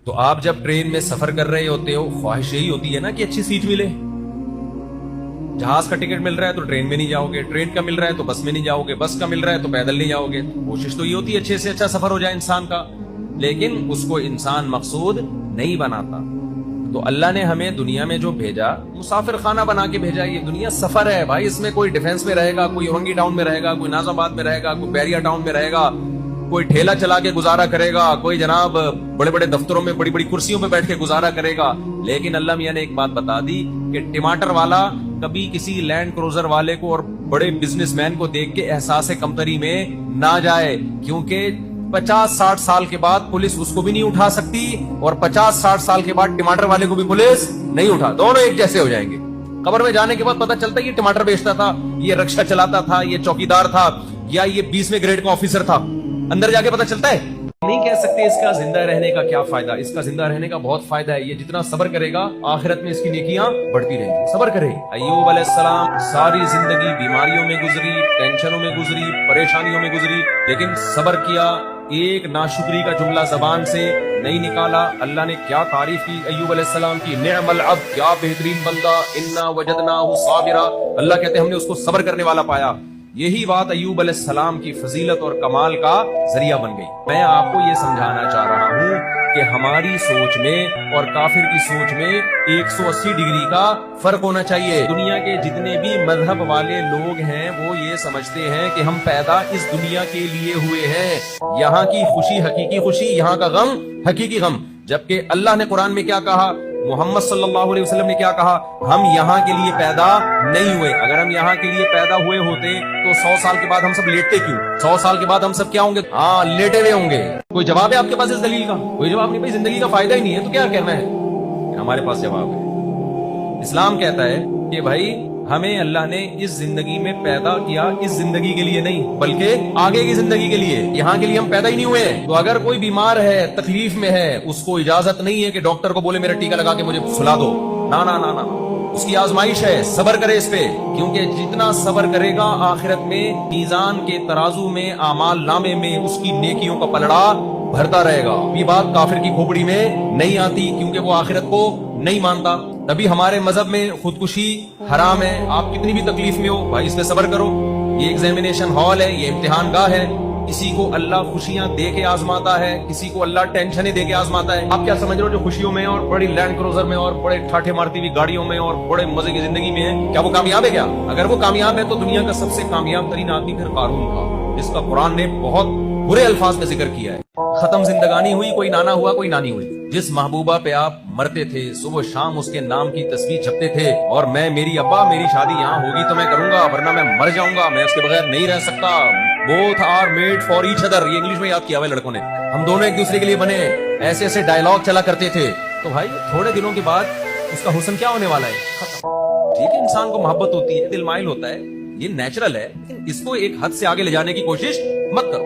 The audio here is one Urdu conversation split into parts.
تو آپ جب ٹرین میں سفر کر رہے ہوتے ہو خواہش یہی ہوتی ہے نا کہ اچھی سیٹ ملے. جہاز کا ٹکٹ مل رہا ہے تو ٹرین میں نہیں جاؤ گے, ٹرین کا مل رہا ہے تو بس میں نہیں جاؤ گے, بس کا مل رہا ہے تو پیدل نہیں جاؤ گے. کوشش تو یہ ہوتی ہے اچھے سے اچھا سفر ہو جائے انسان کا, لیکن اس کو انسان مقصود نہیں بناتا. تو اللہ نے ہمیں دنیا میں جو بھیجا مسافر خانہ بنا کے بھیجا. یہ دنیا سفر ہے بھائی, اس میں کوئی ڈیفنس میں رہے گا, کوئی اورنگی ٹاؤن میں رہے گا, کوئی ناز آباد میں رہے گا, کوئی بیریا ٹاؤن میں رہے گا, کوئی ٹھیلا چلا کے گزارا کرے گا, کوئی جناب بڑے بڑے دفتروں میں بڑی بڑی کرسیوں پہ بیٹھ کے گزارا کرے گا. لیکن اللہ میاں نے ایک بات بتا دی کہ ٹماٹر والا کبھی کسی لینڈ کروزر والے کو اور بڑے بزنس مین کو دیکھ کے احساس کمتری میں نہ جائے, کیونکہ 50-60 سال کے بعد پولیس اس کو بھی نہیں اٹھا سکتی اور 50-60 سال کے بعد ٹماٹر والے کو بھی پولیس نہیں اٹھا, دونوں ایک جیسے ہو جائیں گے. قبر میں جانے کے بعد پتہ چلتا ہے یہ ٹماٹر بیچتا تھا, یہ رکشہ چلاتا تھا, یہ چوکیدار تھا, یا یہ 20ویں گریڈ کا آفیسر تھا. اندر جا کے پتہ چلتا ہے. نہیں کہہ سکتے اس کا زندہ رہنے کا کیا فائدہ. اس کا زندہ رہنے کا بہت فائدہ ہے. یہ جتنا صبر کرے گا آخرت میں اس کی نیکیاں بڑھتی رہیں گی. صبر کرے. ایوب علیہ السلام ساری زندگی بیماریوں میں گزری, ٹینشنوں میں گزری, پریشانیوں میں گزری, لیکن صبر کیا. ایک ناشکری کا جملہ زبان سے نہیں نکالا. اللہ نے کیا تعریف کی ایوب علیہ السلام کی, نعم العبد, کیا بہترین بندہ, انا وجدناہ صابرا. اللہ کہتے ہیں ہم نے اس کو صبر کرنے والا پایا. یہی بات ایوب علیہ السلام کی فضیلت اور کمال کا ذریعہ بن گئی. میں آپ کو یہ سمجھانا چاہ رہا ہوں کہ ہماری سوچ میں اور کافر کی سوچ میں 180 ڈگری کا فرق ہونا چاہیے. دنیا کے جتنے بھی مذہب والے لوگ ہیں وہ یہ سمجھتے ہیں کہ ہم پیدا اس دنیا کے لیے ہوئے ہیں, یہاں کی خوشی حقیقی خوشی, یہاں کا غم حقیقی غم. جبکہ اللہ نے قرآن میں کیا کہا, محمد صلی اللہ علیہ وسلم نے کیا کہا, ہم یہاں کے لیے پیدا نہیں ہوئے. اگر ہم یہاں کے لیے پیدا ہوئے ہوتے تو 100 سال کے بعد ہم سب لیٹتے کیوں؟ 100 سال کے بعد ہم سب کیا ہوں گے؟ ہاں, لیٹے ہوئے ہوں گے. کوئی جواب ہے آپ کے پاس اس دلیل کا؟ کوئی جواب نہیں. بھائی زندگی کا فائدہ ہی نہیں ہے تو کیا کہنا ہے. ہمارے پاس جواب ہے. اسلام کہتا ہے کہ بھائی ہمیں اللہ نے اس زندگی میں پیدا کیا اس زندگی کے لیے نہیں بلکہ آگے کی زندگی کے لیے. یہاں کے لیے ہم پیدا ہی نہیں ہوئے. تو اگر کوئی بیمار ہے, تکلیف میں ہے, اس کو اجازت نہیں ہے کہ ڈاکٹر کو بولے میرا ٹیکا لگا کے مجھے سلا دو. نا نا نا نا, اس کی آزمائش ہے, صبر کرے اس پہ, کیونکہ جتنا صبر کرے گا آخرت میں میزان کے ترازو میں, اعمال نامے میں اس کی نیکیوں کا پلڑا بھرتا رہے گا. یہ بات کافر کی کھوپڑی میں نہیں آتی کیونکہ وہ آخرت کو نہیں مانتا. تبھی ہمارے مذہب میں خودکشی حرام ہے. آپ کتنی بھی تکلیف میں ہو بھائی اس پہ صبر کرو. یہ ایگزامینیشن ہال ہے, یہ امتحان گاہ ہے. کسی کو اللہ خوشیاں دے کے آزماتا ہے, کسی کو اللہ ٹینشنیں دے کے آزماتا ہے. آپ کیا سمجھ رہے ہو جو خوشیوں میں اور بڑی لینڈ کروزر میں اور بڑے ٹھاٹھے مارتی ہوئی گاڑیوں میں اور بڑے مزے کی زندگی میں ہے, کیا وہ کامیاب ہے؟ کیا اگر وہ کامیاب ہے تو دنیا کا سب سے کامیاب ترین آدمی پھر قارون تھا, جس کا قرآن نے بہت برے الفاظ میں ذکر کیا ہے. ختم زندگانی ہوئی, کوئی نانا ہوا کوئی نانی ہوئی. جس محبوبہ پہ آپ مرتے تھے صبح شام اس کے نام کی تصویر چھپتے تھے, اور میں میری ابا میری شادی یہاں ہوگی تو میں کروں گا ورنہ میں مر جاؤں گا, میں اس کے بغیر نہیں رہ سکتا. both are made for each other, یہ انگلش میں یاد کیا ہوا ہے لڑکوں نے. ہم دونوں ایک دوسرے کے لیے بنے, ایسے ایسے ڈائلاگ چلا کرتے تھے. تو بھائی تھوڑے دنوں کے بعد اس کا حسن کیا ہونے والا ہے؟ ختم. ٹھیک ہے انسان کو محبت ہوتی ہے, دل مائل ہوتا ہے, یہ نیچرل ہے, اس کو ایک حد سے آگے لے جانے کی کوشش مت کرو.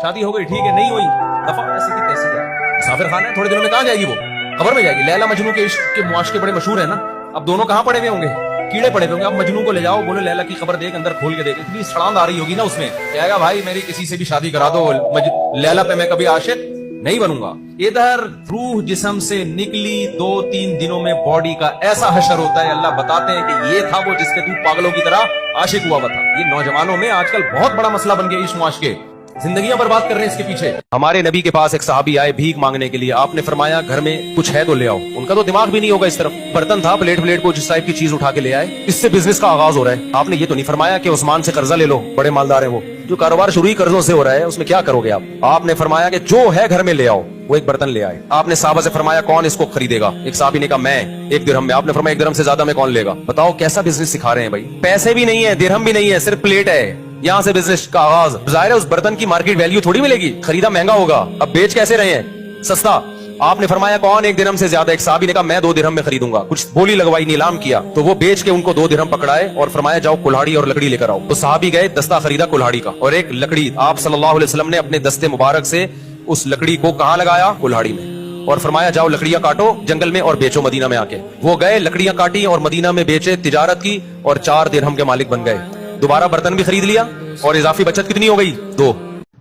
شادی ہو گئی ٹھیک ہے, نہیں ہوئی دفعہ ایسے کی تیسے جائے. مسافر خانہ ہے, تھوڑے دنوں میں کہاں جائے گی وہ؟ قبر میں جائے گی. لیلا مجنو کے عشق کے معاشقے بڑے مشہور ہیں نا, اب دونوں کہاں پڑے ہوئے ہوں گے؟ کیڑے پڑے ہوئے ہوں گے. اب مجنو کو لے جاؤ, بولے لیلا کی قبر دیکھ, اندر کھول کے دیکھ, اتنی سڑاند آ رہی ہوگی نا اس میں, کہے گا بھائی میری کسی سے بھی شادی کرا دو, لیلا پہ میں کبھی عاشق نہیں بنوں گا. ادھر روح جسم سے نکلی 2-3 دنوں میں باڈی کا ایسا حشر ہوتا ہے. اللہ بتاتے ہیں کہ یہ تھا وہ جس کے تو پاگلوں کی طرح عاشق ہوا تھا. یہ نوجوانوں میں آج کل بہت بڑا مسئلہ بن گیا, اس معاشقے زندگیاں برباد کر رہے ہیں اس کے پیچھے. ہمارے نبی کے پاس ایک صحابی آئے بھیک مانگنے کے لیے. آپ نے فرمایا گھر میں کچھ ہے تو لے آؤ. ان کا تو دماغ بھی نہیں ہوگا اس طرف, برتن تھا, پلیٹ کو جس ٹائپ کی چیز اٹھا کے لے آئے. اس سے بزنس کا آغاز ہو رہا ہے. آپ نے یہ تو نہیں فرمایا کہ عثمان سے قرضہ لے لو, بڑے مالدار ہیں وہ. جو کاروبار شروع ہی قرضوں سے ہو رہا ہے اس میں کیا کرو گے آپ؟ آپ نے فرمایا کہ جو ہے گھر میں لے آؤ. وہ ایک برتن لے آئے. آپ نے صحابہ سے فرمایا کون اس کو خریدے گا؟ ایک صحابی نے کہا میں, 1 درہم میں. آپ نے فرمایا 1 درہم سے زیادہ میں کون لے گا؟ بتاؤ کیسا بزنس سکھا رہے ہیں بھائی. پیسے بھی نہیں ہے, درہم بھی نہیں ہے, صرف پلیٹ ہے. یہاں سے بزنس کا آغاز. ظاہر ہے اس برتن کی مارکیٹ ویلیو تھوڑی ملے گی, خریدا مہنگا ہوگا. اب بیچ کیسے رہے ہیں؟ سستا. آپ نے فرمایا کون 1 درہم سے زیادہ؟ ایک صحابی نے کہا میں 2 درہم میں خریدوں گا. کچھ بولی لگوائی, نیلام کیا, تو وہ بیچ کے ان کو 2 درہم پکڑائے اور فرمایا جاؤ کلہاڑی اور لکڑی لے کر آؤ. تو صحابی گئے, دستہ خریدا کلہاڑی کا اور ایک لکڑی. آپ صلی اللہ علیہ وسلم نے اپنے دستے مبارک سے اس لکڑی کو کہاں لگایا؟ کلہاڑی میں, اور فرمایا جاؤ لکڑیاں کاٹو جنگل میں اور بیچو مدینہ میں آ کے. وہ گئے, لکڑیاں کاٹی اور مدینہ میں بیچے, تجارت کی اور 4 درہم کے مالک بن گئے. دوبارہ برتن بھی خرید لیا اور اضافی بچت کتنی ہو گئی؟ 2.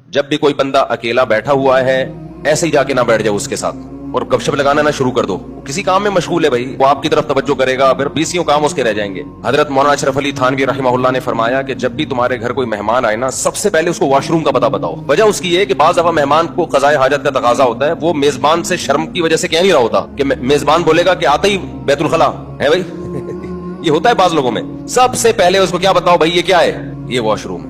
جب بھی کوئی بندہ اکیلا بیٹھا ہوا ہے ایسے ہی جا کے نہ بیٹھ جاؤ اس کے ساتھ, اور گپ شپ لگانا نہ شروع کر دو. کسی کام میں مشغول ہے بھائی, وہ آپ کی طرف توجہ کرے گا, پھر 20 کام اس کے رہ جائیں گے. حضرت مولانا اشرف علی تھانوی رحمہ اللہ نے فرمایا کہ جب بھی تمہارے گھر کوئی مہمان آئے نا, سب سے پہلے اس کو واش روم کا پتہ بتاؤ. وجہ اس کی یہ کہ بعض دفعہ مہمان کو قضاء حاجت کا تقاضا ہوتا ہے, وہ میزبان سے شرم کی وجہ سے کہہ نہیں رہا ہوتا کہ میزبان بولے گا کہ آتے ہی بیت الخلا ہے بھائی. یہ ہوتا ہے بعض لوگوں میں. سب سے پہلے اس کو کیا بتاؤ بھائی, یہ کیا ہے, یہ واش روم.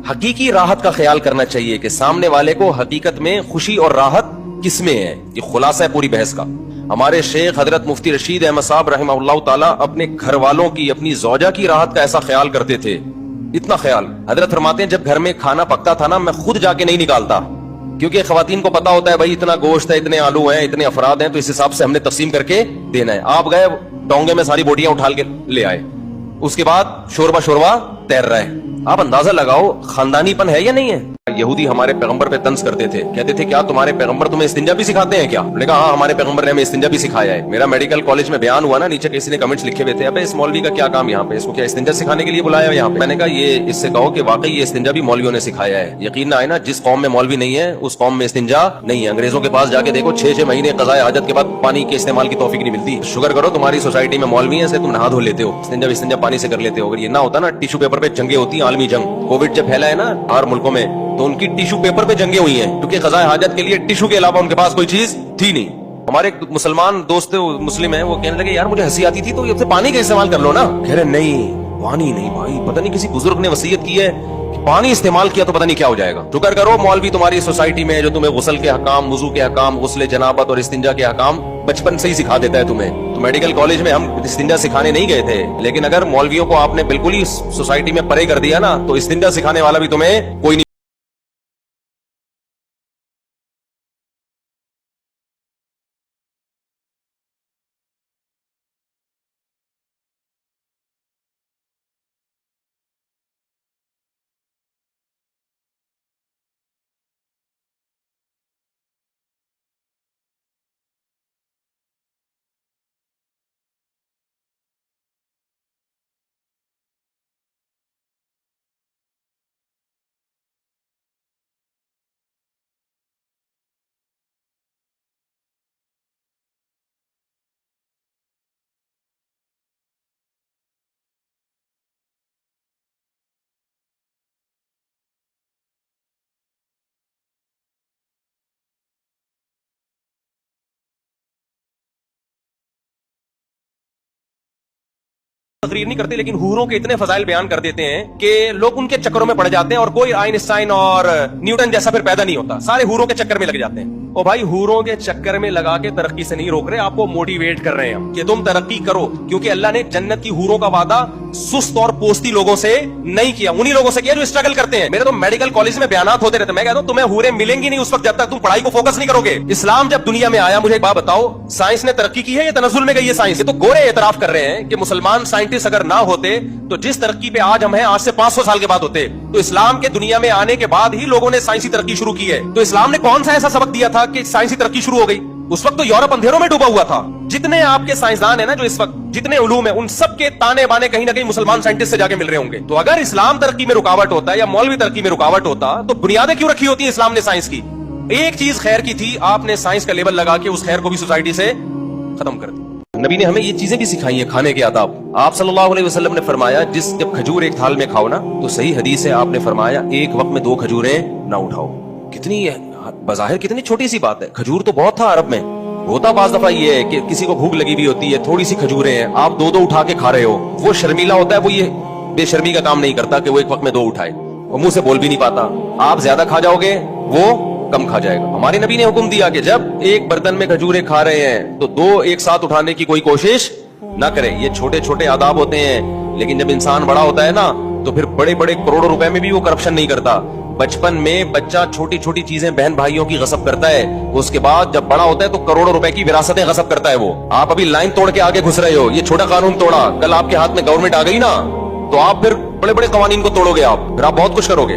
حقیقی راحت کا خیال کرنا چاہیے کہ سامنے والے کو حقیقت میں خوشی اور راحت کس میں ہے. یہ خلاصہ ہے پوری بحث کا. ہمارے شیخ حضرت مفتی رشید احمد صاحب رحمہ اللہ تعالیٰ اپنے گھر والوں کی, اپنی زوجہ کی راحت کا ایسا خیال کرتے تھے, اتنا خیال. حضرت فرماتے ہیں جب گھر میں کھانا پکتا تھا نا, میں خود جا کے نہیں نکالتا, کیونکہ خواتین کو پتا ہوتا ہے بھائی اتنا گوشت ہے, اتنے آلو ہیں, اتنے افراد ہیں, تو اس حساب سے ہم نے تقسیم کر کے دینا ہے. آپ گئے ڈونگے میں ساری بوٹیاں اٹھا کے لے آئے, اس کے بعد شوربا تیر رہا ہے. آپ اندازہ لگاؤ خاندانی پن ہے یا نہیں ہے. یہودی ہمارے پیغمبر پہ طنز کرتے تھے, کہتے تھے کیا تمہارے پیغمبر تمہیں استنجا بھی سکھاتے ہیں کیا؟ میں نے کہا ہاں ہمارے پیغمبر نے ہمیں استنجا بھی سکھایا ہے. میرا میڈیکل کالج میں بیان ہوا نا, نیچے کسی نے کمنٹس لکھے ہوئے تھے, ابے اس مولوی کا کیا کام یہاں پہ, اس کو کیا استنجا سکھانے کے لیے بلایا ہے یہاں پہ؟ میں نے کہا یہ اس سے کہو کہ واقعی یہ استنجا بھی مولویوں نے سکھایا ہے. یقین نہ آئے نا, جس قوم میں مولوی نہیں ہے اس قوم میں استنجا نہیں ہے. انگریزوں کے پاس جا کے دیکھو 6 مہینے قضاء حاجت کے بعد پانی کے استعمال کی توفیق نہیں ملتی. شکر کرو تمہاری سوسائٹی میں مولوی ہیں سے تم نہا دھو لیتے ہو, استنجا پانی سے کر لیتے ہو. اگر یہ نہ ہوتا نا, ٹیشو پیپر پہ جنگیں ہوتی ہیں, عالمی جنگ. کووڈ جب پھیلا ہے نا ہر ملکوں میں, تو ان کی ٹیشو پیپر پہ جنگیں ہوئی ہیں, کیونکہ قضاء حاجت کے لیے ٹیشو کے علاوہ ان کے پاس کوئی چیز تھی نہیں. ہمارے مسلمان دوست مسلم ہیں, وہ کہنے لگے یار مجھے ہنسی آتی تھی تو یہ پانی کا استعمال کر لو نا. کہہ رہے نہیں پانی نہیں بھائی, پتہ نہیں کسی بزرگ نے وصیت کی ہے کہ پانی استعمال کیا تو پتہ نہیں کیا ہو جائے گا. شکر کرو مولوی تمہاری سوسائٹی میں جو تمہیں غسل کے احکام, وضو کے احکام, غسل جنابت اور استنجا کے احکام بچپن سے ہی سکھا دیتا ہے تمہیں. تو میڈیکل کالج میں ہم استنجا سکھانے نہیں گئے تھے, لیکن اگر مولویوں کو آپ نے بالکل ہی سوسائٹی میں پرے کر دیا نا, تو استنجا سکھانے والا بھی تمہیں کوئی نہیں. تقریر نہیں کرتے, لیکن حوروں کے اتنے فضائل بیان کر دیتے ہیں کہ لوگ ان کے چکروں میں پڑ جاتے ہیں, اور کوئی آئنسٹائن اور نیوٹن جیسا پھر پیدا نہیں ہوتا, سارے حوروں کے چکر میں لگ جاتے ہیں. او بھائی حوروں کے چکر میں لگا کے ترقی سے نہیں روک رہے, آپ کو موٹیویٹ کر رہے ہیں کہ تم ترقی کرو, کیونکہ اللہ نے جنت کی حوروں کا وعدہ سست اور پوستی لوگوں سے نہیں کیا, انہی لوگوں سے کیا جو اسٹرگل کرتے ہیں. میرے تو میڈیکل کالج میں بیانات ہوتے رہتے ہیں, میں کہتا ہوں تمہیں حوریں ملیں گی نہیں اس وقت جب تک تم پڑھائی کو فوکس نہیں کرو گے. اسلام جب دنیا میں آیا, مجھے ایک بات بتاؤ, سائنس نے ترقی کی ہے یا تنزل میں گئی ہے سائنس؟ یہ تو گورے اعتراف کر رہے ہیں کہ مسلمان سائنٹسٹ اگر نہ ہوتے تو جس ترقی پہ آج ہم ہیں آج سے 500 سال کے بعد ہوتے. تو اسلام کے دنیا میں آنے کے بعد ہی لوگوں نے سائنسی ترقی شروع کی ہے. تو اسلام نے کون سا ایسا سبق دیا تھا کہ سائنسی ترقی شروع ہو گئی؟ اس وقت تو یورپ اندھیروں میں ڈوبا ہوا تھا. جتنے آپ کے سائنسدان ہیں نا جو اس وقت جتنے علوم ہیں, ان سب کے تانے بانے کہیں نہ کہیں مسلمان سائنٹسٹ سے جا کے مل رہے ہوں گے. تو اگر اسلام ترقی میں رکاوٹ ہوتا ہے یا مولوی ترقی میں رکاوٹ ہوتا, تو بنیادیں کیوں رکھی ہوتی ہیں اسلام نے سائنس کی؟ ایک چیز خیر کی تھی, آپ نے سائنس کا لیبل لگا کے اس خیر کو بھی سوسائٹی سے ختم کر دی. نبی نے ہمیں یہ چیزیں بھی سکھائی ہیں, کھانے کے آداب. آپ صلی اللہ علیہ وسلم نے فرمایا جب کھجور ایک تھال میں کھاؤ نا, تو صحیح حدیث ہے, آپ نے فرمایا ایک وقت میں 2 کھجوریں نہ اٹھاؤ. کتنی بظاہر کتنی چھوٹی سی بات ہے, کھجور تو بہت تھا عرب میں. ہوتا بعض دفعہ یہ ہے کہ کسی کو بھوک لگی ہوئی ہوتی ہے, تھوڑی سی کھجوریں ہیں, آپ 2 اٹھا کے کھا رہے ہو. وہ شرمیلا ہوتا ہے, وہ یہ بے شرمی کا کام نہیں کرتا کہ وہ ایک وقت میں 2 اٹھائے, وہ منہ سے بول بھی نہیں پاتا. آپ زیادہ کھا جاؤ گے, وہ کم کھا جائے گا. ہمارے نبی نے حکم دیا کہ جب ایک برتن میں کھجوریں کھا رہے ہیں تو 2 ایک ساتھ اٹھانے کی کوئی کوشش نہ کرے. یہ چھوٹے چھوٹے آداب ہوتے ہیں, لیکن جب انسان بڑا ہوتا ہے نا, تو پھر بڑے بڑے کروڑوں روپے میں بھی وہ کرپشن نہیں کرتا. بچپن میں بچہ چھوٹی چھوٹی چیزیں بہن بھائیوں کی غصب کرتا ہے, اس کے بعد جب بڑا ہوتا ہے تو کروڑوں روپے کی وراثتیں غصب کرتا ہے. وہ آپ ابھی لائن توڑ کے آگے گھس رہے ہو, یہ چھوٹا قانون توڑا, کل آپ کے ہاتھ میں گورنمنٹ آ گئی نا, تو آپ پھر بڑے بڑے قوانین کو توڑو گے, آپ پھر آپ بہت کچھ کرو گے.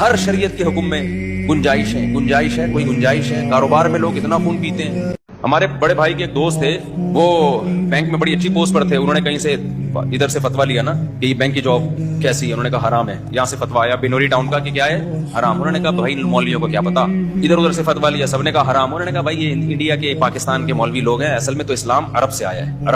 ہر شریعت کے حکم میں گنجائش ہے، گنجائش ہے، کوئی گنجائش ہے. کاروبار میں لوگ اتنا خون پیتے ہیں. ہمارے بڑے بھائی کے ایک دوست تھے، وہ بینک میں بڑی اچھی پوسٹ پر تھے. انہوں نے کہیں سے ادھر سے فتوا لیا نا کہ یہ بینک کی جاب کیسی ہے. انہوں نے کہا حرام ہے. یہاں سے فتوا آیا بنوری ٹاؤن کا کہ کیا ہے، حرام. انہوں نے کہا بھائی مولویوں کو کیا پتا. ادھر ادھر سے فتوا لیا، سب نے کہا حرام. انہوں نے کہا بھائی یہ انڈیا کے پاکستان کے مولوی لوگ ہیں، اصل میں تو اسلام عرب سے آیا ہے،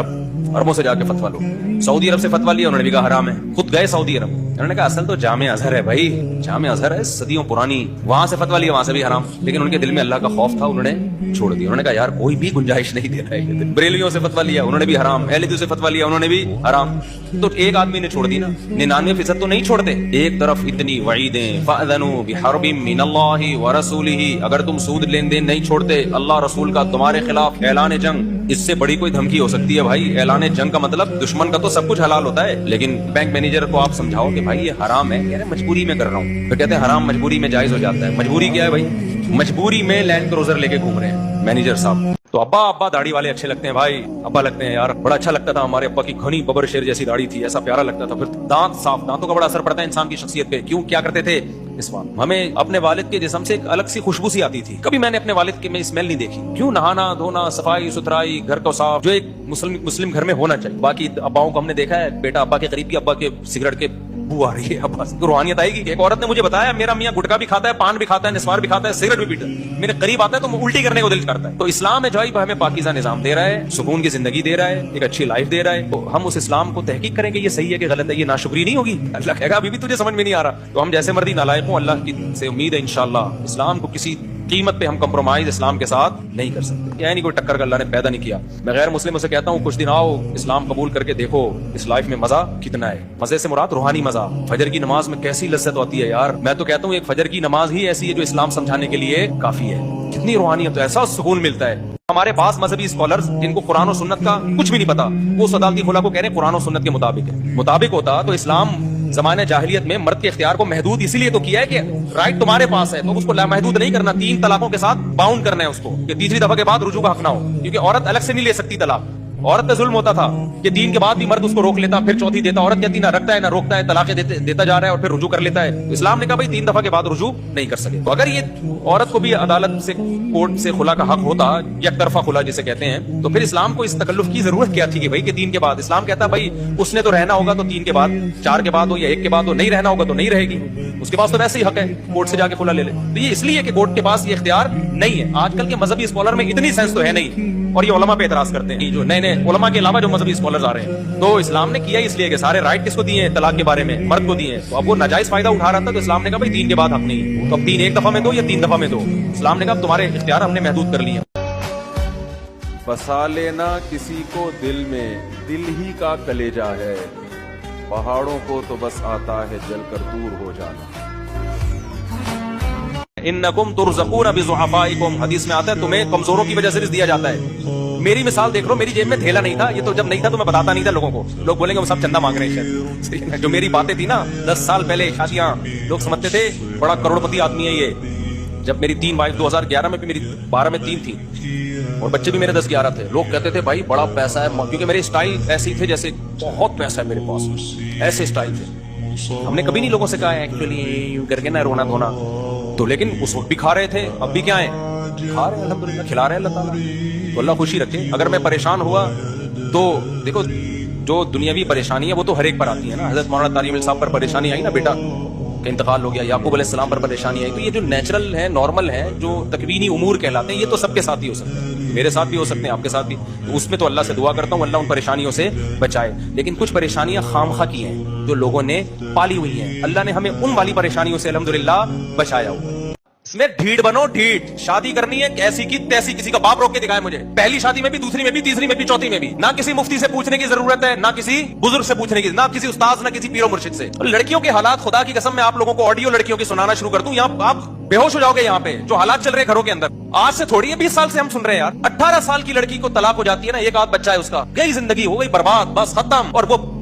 عربوں سے جا کے فتوا لو. سعودی عرب سے فتوا لیا، انہوں نے بھی کہا حرام ہے. خود گئے سعودی عرب، انہوں نے کہا اصل تو جامع ازہر ہے بھائی، جامع ازہر ہے صدیوں پرانی. وہاں سے فتوا لیا، وہاں سے بھی حرام. لیکن ان کے دل میں اللہ کا خوف تھا، انہوں نے چھوڑ دیا. انہوں نے کہا یار کوئی بھی گنجائش نہیں دے رہا ہے. بریلویوں سے فتوا لیا، انہوں نے بھی حرام. اہل حدیث سے فتوا لیا، انہوں نے بھی حرام. تو ایک آدمی نے چھوڑ دی نا، 99% تو نہیں چھوڑتے. ایک طرف اتنی وعیدیں، فأذنوا بحرب من اللہ ورسولہ. اگر تم سود لین دین نہیں چھوڑتے، اللہ رسول کا تمہارے خلاف اعلان جنگ. اس سے بڑی کوئی دھمکی ہو سکتی ہے بھائی؟ اعلان جنگ کا مطلب دشمن کا تو سب کچھ حلال ہوتا ہے. لیکن بینک مینیجر کو آپ سمجھاؤ کہ بھائی یہ حرام ہے، یار مجبوری میں کر رہا ہوں. تو کہتے ہیں حرام مجبوری میں جائز ہو جاتا ہے. مجبوری کیا ہے بھائی؟ مجبوری میں لینڈ کروزر لے کے گھوم رہے ہیں مینیجر صاحب. تو ابا داڑھی والے اچھے لگتے ہیں بھائی، ابا لگتے ہیں یار. بڑا اچھا لگتا تھا، ہمارے ابا کی گھنی ببر شیر جیسی داڑھی تھی، ایسا پیارا لگتا تھا. پھر دانت صاف، دانتوں کا بڑا اثر پڑتا ہے انسان کی شخصیت پہ. کیوں کیا کرتے تھے؟ ہمیں اپنے والد کے جسم سے ایک الگ سی خوشبو سی آتی تھی. کبھی میں نے اپنے والد کے میں اسمیل نہیں دیکھی. کیوں؟ نہانا دھونا، صفائی ستھرائی، گھر کو صاف، جو ایک مسلم گھر میں ہونا چاہیے. باقی اباؤں کو ہم نے دیکھا ہے، بیٹا ابا کے قریب کی ابا کے سگریٹ کے بو آ رہی ہے، ابا سے روحانیت آئے گی. ایک عورت نے مجھے بتایا میرا میاں گٹکا بھی کھاتا ہے، پان بھی کھاتا ہے، نسوار بھی کھاتا ہے، سگریٹ بھی پیتا ہے. میرے قریب آتا ہے تو الٹی کرنے کو دل کرتا ہے. تو اسلام ہے جو ہمیں پاکیزہ نظام دے رہا ہے، سکون کی زندگی دے رہا ہے، ایک اچھی لائف دے رہا ہے. تو ہم اس اسلام کو تحقیق کریں گے یہ صحیح ہے کہ غلط ہے. یہ ناشکری نہیں ہوگی. اللہ کہے گا ابھی بھی تجھے سمجھ میں نہیں آ رہا. تو ہم جیسے مرضی نالائق ہوں، اللہ کی سے امید ہے انشاءاللہ اسلام کو کسی قیمت پہ ہم کمپرومائز اسلام کے ساتھ نہیں کر سکتے. یعنی کوئی ٹکر کا اللہ نے پیدا نہیں کیا. میں غیر مسلموں سے کہتا ہوں کچھ دن آؤ اسلام قبول کر کے دیکھو اس لائف میں مزہ کتنا ہے. مزے سے مراد روحانی مزہ. فجر کی نماز میں کیسی لذت ہوتی ہے یار. میں تو کہتا ہوں ایک فجر کی نماز ہی ایسی ہے جو اسلام سمجھانے کے لیے کافی ہے. کتنی روحانیت، ایسا سکون ملتا ہے. ہمارے پاس مذہبی اسکالرز جن کو قرآن و سنت کا کچھ بھی نہیں پتا، وہ صداقتی خلا کو کہہ رہے ہیں قرآن و سنت کے مطابق ہوتا تو اسلام زمانے جاہلیت میں مرد کے اختیار کو محدود اسی لیے تو کیا ہے کہ رائٹ تمہارے پاس ہے تو اس کو لامحدود نہیں کرنا. 3 طلاقوں کے ساتھ باؤنڈ کرنا ہے اس کو کہ تیسری دفعہ کے بعد رجوع کا حق نہ ہو. کیونکہ عورت الگ سے نہیں لے سکتی طلاق. عورت پہ ظلم ہوتا تھا کہ 3 کے بعد بھی مرد اس کو روک لیتا، پھر چوتھی دیتا. عورت کہتی نہ رکھتا ہے نہ روکتا ہے، طلاقیں دیتا جا رہا ہے اور پھر رجوع کر لیتا ہے. تو اسلام نے کہا بھائی 3 دفعہ کے بعد رجوع نہیں کر سکے. تو اگر یہ عورت کو بھی عدالت سے کورٹ سے خلا کا حق ہوتا، یک طرفہ خلا جسے کہتے ہیں، تو پھر اسلام کو اس تکلف کی ضرورت کیا تھی کہ بھائی کہ 3 کے بعد. اسلام کہتا بھائی اس نے تو رہنا ہوگا تو 3 کے بعد، 4 کے بعد ہو یا 1 کے بعد ہو، نہیں رہنا ہوگا تو نہیں رہے گی. اس کے پاس تو ویسے ہی حق ہے کورٹ سے جا کے خلا لے لے. تو یہ اس لیے کہ کورٹ کے پاس یہ اختیار نہیں ہے. آج کل کے مذہبی اسکالر میں اتنی سینس تو ہے نہیں، اور یہ علماء پہ اعتراض کرتے ہیں. جو نئے علماء کے علاوہ جو مذہبی اسکالرز آ رہے ہیں، تو اسلام نے کیا اس لیے کہ سارے رائٹ کس کو دیے ہیں طلاق کے بارے میں؟ مرد کو دیے ہیں. تو اب وہ ناجائز فائدہ اٹھا رہا تھا تو اسلام نے کہا بھائی 3 کے بعد حق نہیں. تو اب 3 1 دفعہ میں دو یا 3 دفعہ میں دو. اسلام نے کہا تمہارے اختیار ہم نے محدود کر لیے. بسا لینا کسی کو دل میں، دل ہی کا کلیجہ ہے. پہاڑوں کو تو بس آتا ہے جل کر دور ہو جانا. انکم ترزقون بضعفائکم، حدیث میں آتا ہے تمہیں کمزوروں کی وجہ سے رزق دیا جاتا ہے. میری مثال دیکھ لو، میری جیب میں تھیلا نہیں تھا. یہ تو جب نہیں تھا تو میں بتاتا نہیں تھا لوگوں کو. لوگ بولیں گے وہ سب چندہ مانگ رہے ہیں. جو میری باتیں تھی نا 10 سال پہلے شادیاں، لوگ سمجھتے تھے بڑا کروڑپتی آدمی ہے یہ. جب میری 3 وائف 2011 میں بھی، میری 12 میں 3 تھی اور بچے بھی میرے 10 11 تھے. لوگ کہتے تھے بھائی بڑا پیسہ ہے، کیونکہ میرے اسٹائل ایسے ہی تھے جیسے بہت پیسہ ہے میرے پاس، ایسے اسٹائل تھے. ہم نے کبھی نہیں لوگوں سے کہا ہے ایکچولی کر کے نہ رونا دھونا. تو لیکن اس وقت بھی کھا رہے تھے، اب بھی کیا ہے کھا رہے ہیں، الحمدللہ کھلا رہے ہیں اللہ تعالیٰ. تو اللہ خوشی رکھے. اگر میں پریشان ہوا تو دیکھو جو دنیاوی پریشانی ہے وہ تو ہر ایک پر آتی ہے نا. حضرت مولانا طارق صاحب پر پریشانی آئی نا، بیٹا کا انتقال ہو گیا. یعقوب علیہ السلام پر پریشانی آئی. تو یہ جو نیچرل ہے، نارمل ہے، جو تکوینی امور کہلاتے ہیں، یہ تو سب کے ساتھ ہی ہو سکتے ہیں. میرے ساتھ بھی ہو سکتے ہیں، آپ کے ساتھ بھی. تو اس میں تو اللہ سے دعا کرتا ہوں اللہ ان پریشانیوں سے بچائے. لیکن کچھ پریشانیاں خامخواہ کی ہیں جو لوگوں نے پالی ہوئی ہیں. اللہ نے ہمیں ان والی پریشانیوں سے الحمدللہ بچایا ہوا. اس میں ڈھیٹ بنو، ڈھیٹ. شادی کرنی ہے ایسی کی تیسی، کسی کا باپ روک کے دکھائے مجھے. پہلی شادی میں بھی، دوسری میں بھی، تیسری میں بھی، چوتھی میں بھی. نہ کسی مفتی سے پوچھنے کی ضرورت ہے، نہ کسی بزرگ سے پوچھنے کی، نہ کسی استاد، نہ کسی پیر و مرشد سے. لڑکیوں کے حالات، خدا کی قسم میں آپ لوگوں کو آڈیو لڑکیوں کی سنانا شروع کر دوں، یہاں آپ بے ہوش ہو جاؤ گے. یہاں پہ جو حالات چل رہے گھروں کے اندر آج سے تھوڑی ہے، 20 سال سے ہم سن رہے ہیں یار. 18 سال کی لڑکی کو طلاق ہو جاتی ہے نا، ایک آدھ بچہ ہے اس کا، گئی زندگی ہو گئی برباد، بس ختم. اور وہ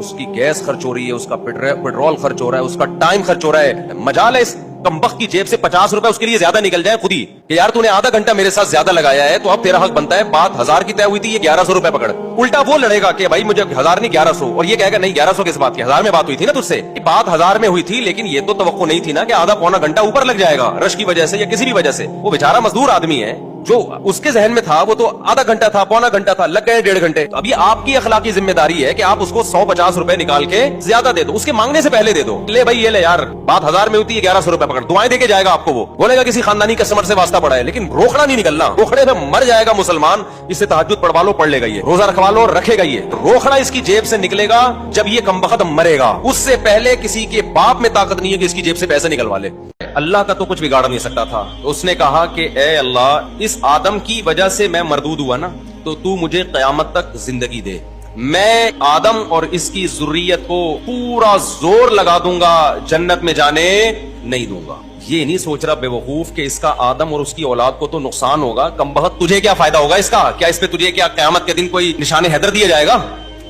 اس کی گیس خرچ ہو رہی ہے, اس کا پیٹرول خرچ ہو رہا ہے, اس کا ٹائم خرچ ہو رہا ہے. مجال ہے اس کمبخت کی جیب سے 50 روپے اس کے لیے زیادہ نکل جائے خود ہی کہ یار تو نے آدھا گھنٹہ میرے ساتھ زیادہ لگایا ہے تو اب تیرا حق بنتا ہے. بات 1000 کی طے ہوئی تھی, یہ 1100 روپے پکڑ. الٹا وہ لڑے گا کہ بھائی مجھے 1000 نہیں 1100, اور یہ کہے گا نہیں 1100 کس بات کی, 1000 میں بات ہوئی تھی نا تجھ سے. بات 1000 میں ہوئی تھی, لیکن یہ تو توقع نہیں تھی نا کہ آدھا پونا گھنٹہ اوپر لگ جائے گا رش کی وجہ سے یا کسی بھی وجہ سے. وہ بیچارہ مزدور آدمی ہے, جو اس کے ذہن میں تھا وہ تو آدھا گھنٹہ تھا, پونا گھنٹہ تھا, لگ گئے 1.5 گھنٹے. اب یہ آپ کی اخلاقی ذمہ داری ہے کہ آپ اس کو 150 روپے نکال کے زیادہ دے دو, اس کے مانگنے سے پہلے دے دو. لے بھائی یہ لے یار, بات 1000 میں ہوتی ہے 1100 روپے پکڑ, دعائیں دے کے جائے گا آپ کو. وہ بولے گا کسی خاندانی کسٹمر سے واسطہ پڑا ہے, لیکن روکڑا نہیں نکلنا. روکڑے پہ مر جائے گا مسلمان, اس سے تہجد پڑھوا لو, پڑھ لے گا, یہ روزہ رکھوا لو, رکھے گا. یہ روکڑا اس کی جیب سے نکلے گا جب یہ کمبخت مرے گا. اس سے پہلے کسی کے باپ میں طاقت نہیں ہے کہ اس کی جیب سے پیسے نکلوا لے. اللہ کا تو کچھ بگاڑ نہیں سکتا تھا. اس نے کہا کہ اے اللہ, اس آدم کی وجہ سے میں مردود ہوا نا, تو مجھے قیامت تک زندگی دے. میں آدم اور اس کی ذریت کو پورا زور لگا دوں گا, جنت میں جانے نہیں دوں گا. یہ نہیں سوچ رہا بے وقوف کہ اس کا آدم اور اس کی اولاد کو تو نقصان ہوگا. کمبخت تجھے کیا فائدہ ہوگا اس کا, کیا اس پہ تجھے کیا قیامت کے دن کوئی نشان حیدر دیا جائے گا؟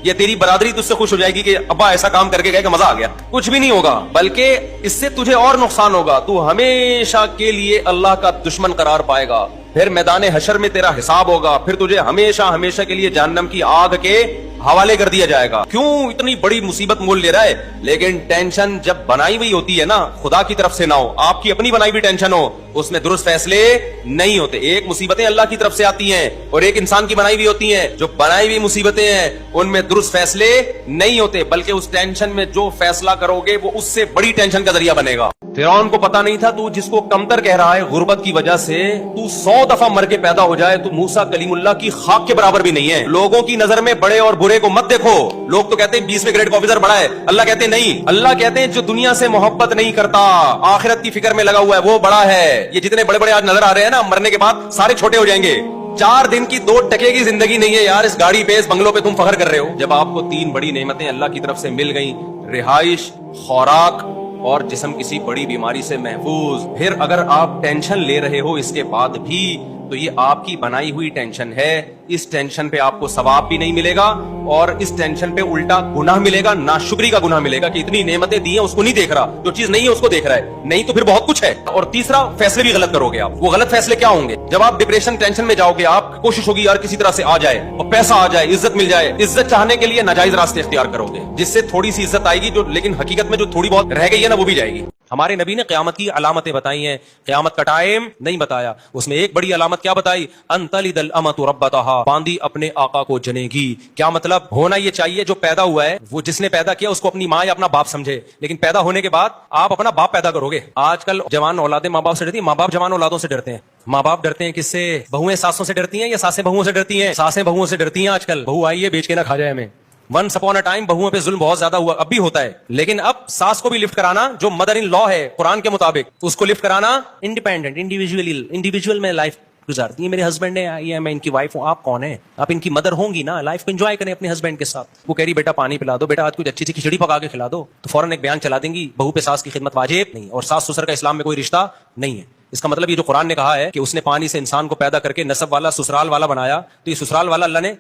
یہ تیری برادری تجھ سے خوش ہو جائے گی کہ ابا ایسا کام کر کے گئے کہ مزہ آ گیا. کچھ بھی نہیں ہوگا, بلکہ اس سے تجھے اور نقصان ہوگا. تو ہمیشہ کے لیے اللہ کا دشمن قرار پائے گا. پھر میدان حشر میں تیرا حساب ہوگا, پھر تجھے ہمیشہ ہمیشہ کے لیے جہنم کی آگ کے حوالے کر دیا جائے گا. کیوں اتنی بڑی مصیبت مول لے رہا ہے؟ لیکن ٹینشن جب بنائی ہوئی ہوتی ہے نا, خدا کی طرف سے نہ ہو, آپ کی اپنی بنائی ہوئی ٹینشن ہو, اس میں درست فیصلے نہیں ہوتے. ایک مصیبتیں اللہ کی طرف سے آتی ہیں اور ایک انسان کی بنائی ہوئی ہوتی ہیں. جو بنائی ہوئی مصیبتیں ہیں ان میں درست فیصلے نہیں ہوتے, بلکہ اس ٹینشن میں جو فیصلہ کرو گے وہ اس سے بڑی ٹینشن کا ذریعہ بنے گا. فرعون کو پتا نہیں تھا تو جس کو کمتر کہہ رہا ہے غربت کی وجہ سے, تو 100 دفعہ مر کے پیدا ہو جائے تو موسیٰ کلیم اللہ کی خاک کے برابر بھی نہیں ہے. لوگوں کی نظر میں بڑے اور برے کو مت دیکھو. لوگ تو کہتے ہیں 20ویں گریڈ کا آفیسر بڑا ہے, اللہ کہتے ہیں نہیں. اللہ کہتے ہیں جو دنیا سے محبت نہیں کرتا, آخرت کی فکر میں لگا ہوا ہے, وہ بڑا ہے. یہ جتنے بڑے بڑے آج نظر آ رہے ہیں نا, مرنے کے بعد سارے چھوٹے ہو جائیں گے. 4 دن کی 2 ٹکے کی زندگی نہیں ہے یار. اس گاڑی پہ, اس بنگلوں پہ تم فخر کر رہے ہو. جب آپ کو 3 بڑی نعمتیں اللہ کی طرف سے مل گئیں, رہائش, خوراک اور جسم کسی بڑی بیماری سے محفوظ, پھر اگر آپ ٹینشن لے رہے ہو اس کے بعد بھی, تو یہ آپ کی بنائی ہوئی ٹینشن ہے. اس ٹینشن پہ آپ کو ثواب بھی نہیں ملے گا, اور اس ٹینشن پہ الٹا گناہ ملے گا, ناشکری کا گناہ ملے گا کہ اتنی نعمتیں دی ہیں اس کو نہیں دیکھ رہا, جو چیز نہیں ہے اس کو دیکھ رہا ہے. نہیں تو پھر بہت کچھ ہے. اور تیسرا, فیصلے بھی غلط کرو گے آپ. وہ غلط فیصلے کیا ہوں گے؟ جب آپ ڈپریشن ٹینشن میں جاؤ گے, آپ کوشش ہوگی یار کسی طرح سے آ جائے اور پیسہ آ جائے, عزت مل جائے. عزت چاہنے کے لیے ناجائز راستے اختیار کرو گے, جس سے تھوڑی سی عزت آئے گی, جو لیکن حقیقت میں جو تھوڑی بہت رہ گئی ہے نا وہ بھی جائے گی. ہمارے نبی نے قیامت کی علامتیں بتائی ہیں, قیامت کا ٹائم نہیں بتایا. اس میں ایک بڑی علامت کیا بتائی؟ ان تلد الامۃ ربتها, باندی اپنے آقا کو جنے گی. کیا مطلب؟ ہونا یہ چاہیے جو پیدا ہوا ہے وہ جس نے پیدا کیا اس کو اپنی ماں یا اپنا باپ سمجھے, لیکن پیدا ہونے کے بعد آپ اپنا باپ پیدا کرو گے. آج کل جوان اولادیں ماں باپ سے ڈرتی ہیں, ماں باپ جوان اولادوں سے ڈرتے ہیں. ماں باپ ڈرتے ہیں کس سے؟ بہویں ساسوں سے ڈرتی ہیں یا ساسیں بہوؤں سے ڈرتی ہیں؟ ساسیں بہوؤں سے ڈرتی ہیں. آج کل بہو آئی ہے بیچ کے نہ کھا جائے ہمیں. ونس اپون اے ٹائم بہوؤں پہ ظلم بہت زیادہ ہوا, اب بھی ہوتا ہے, لیکن اب ساس کو بھی لفٹ کرانا, جو مدر ان لا ہے قرآن کے مطابق, اس کو لفٹ کرانا انڈیپینڈنٹ, انڈیویجول میں لائف گزارتی ہے. میرے ہسبینڈ ہے, یہ میں ان کی وائف ہوں, آپ کون ہیں؟ آپ ان کی مدر ہوں گی نا. لائف کو انجوائے کریں اپنے ہسبینڈ کے ساتھ. وہ کہہ رہی بیٹا پانی پلا دو, بیٹا آج کچھ اچھی سی کھچڑی پکا کے کھلا دو, تو فوراً ایک بیان چلا دیں گی, بہو پہ ساس کی خدمت واجب نہیں, اور ساس سسر کا اسلام میں کوئی رشتہ نہیں ہے. اس کا مطلب یہ جو قرآن نے کہا ہے کہ اس نے پانی سے انسان کو پیدا کر کے نسب والا سسرال والا بنایا, تو یہ سسرال والا اللہ نے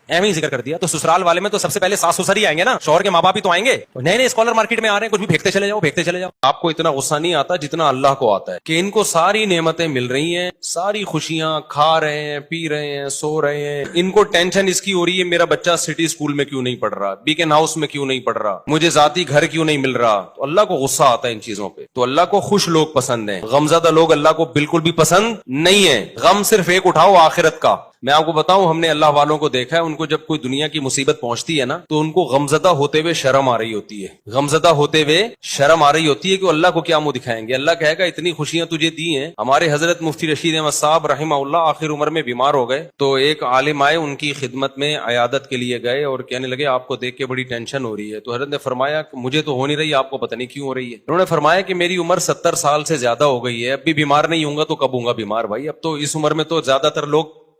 اہم ہی ذکر کر دیا. تو سسرال والے میں تو سب سے پہلے ساس سسر ہی آئیں گے نا, شوہر کے ماں باپ ہی تو آئیں گے. نئے نئے اسکالر مارکیٹ میں آ رہے ہیں, کچھ بھی پھینکتے چلے جاؤ, پھینکتے چلے جاؤ. آپ کو اتنا غصہ نہیں آتا جتنا اللہ کو آتا ہے کہ ان کو ساری نعمتیں مل رہی ہیں, ساری خوشیاں, کھا رہے ہیں, پی رہے ہیں, سو رہے ہیں. ان کو ٹینشن اس کی ہو رہی ہے میرا بچہ سٹی اسکول میں کیوں نہیں پڑھ رہا, بیکن ہاؤس میں کیوں نہیں پڑھ رہا, مجھے ذاتی گھر کیوں نہیں مل رہا. تو اللہ کو غصہ آتا ہے ان چیزوں پہ. تو اللہ کو خوش لوگ پسند ہیں, غمزدہ لوگ اللہ کو بالکل بھی پسند نہیں ہے. غم صرف ایک اٹھاؤ, آخرت کا. میں آپ کو بتاؤں, ہم نے اللہ والوں کو دیکھا ہے, ان کو جب کوئی دنیا کی مصیبت پہنچتی ہے نا, تو ان کو غمزدہ ہوتے ہوئے شرم آ رہی ہوتی ہے, غمزدہ ہوتے ہوئے شرم آ رہی ہوتی ہے کہ اللہ کو کیا منہ دکھائیں گے. اللہ کہے گا اتنی خوشیاں تجھے دی ہیں. ہمارے حضرت مفتی رشید احمد صاحب رحمہ اللہ آخر عمر میں بیمار ہو گئے, تو ایک عالم آئے, ان کی خدمت میں عیادت کے لیے گئے, اور کہنے لگے آپ کو دیکھ کے بڑی ٹینشن ہو رہی ہے. تو حضرت نے فرمایا مجھے تو ہو نہیں رہی, آپ کو پتہ نہیں کیوں ہو رہی ہے. انہوں نے فرمایا کہ میری عمر 70 سال سے زیادہ ہو گئی ہے, اب بھی بیمار نہیں ہوں گا تو کب ہوں گا بیمار بھائی. اب تو اس عمر میں تو زیادہ تر لوگ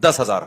10,000,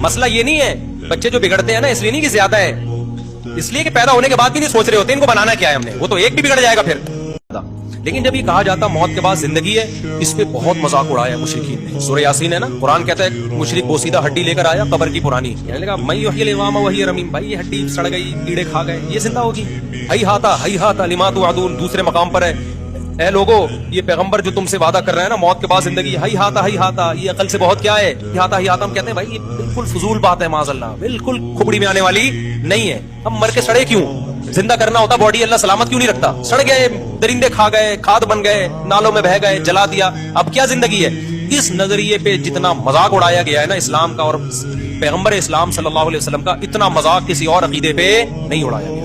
مسئلہ یہ نہیں ہے بچے جو بگڑتے ہیں نا اس لیے نہیں کہ زیادہ ہے, اس لیے کہ پیدا ہونے کے بعد بھی نہیں سوچ رہے ہوتے ان کو بنانا کیا ہے ہم نے, وہ تو ایک بھی بگڑ جائے گا پھر. لیکن جب یہ کہا جاتا موت کے بعد زندگی ہے, اس پہ بہت مذاق اڑایا مشرکین نے. سورہ یاسین ہے نا, قرآن کہتا ہے مشرک بوسیدہ ہڈی لے کر آیا قبر کی پرانی, کہنے لگا میں یحیی العظام وہی رمیم, بھائی یہ ہڈی سڑ گئی, کیڑے کھا گئے, یہ زندہ ہوگی. ہی ہاتا لما توعدون, دوسرے مقام پر ہے اے لوگو یہ پیغمبر جو تم سے وعدہ کر رہے ہیں نا موت کے بعد زندگی, ہی ہاتا, یہ عقل سے بہت کیا ہے, ہی ہاتا ہم کہتے ہیں بھائی یہ بالکل فضول بات ہے, معاذ اللہ بالکل کھپڑی میں آنے والی نہیں ہے. ہم مر کے سڑے کیوں, زندہ کرنا ہوتا باڈی اللہ سلامت کیوں نہیں رکھتا, سڑ گئے, درندے کھا گئے, کھاد بن گئے, نالوں میں بہہ گئے, جلا دیا, اب کیا زندگی ہے. اس نظریے پہ جتنا مذاق اڑایا گیا ہے نا اسلام کا اور پیغمبر اسلام صلی اللہ علیہ وسلم کا, اتنا مذاق کسی اور عقیدے پہ نہیں اڑایا گیا.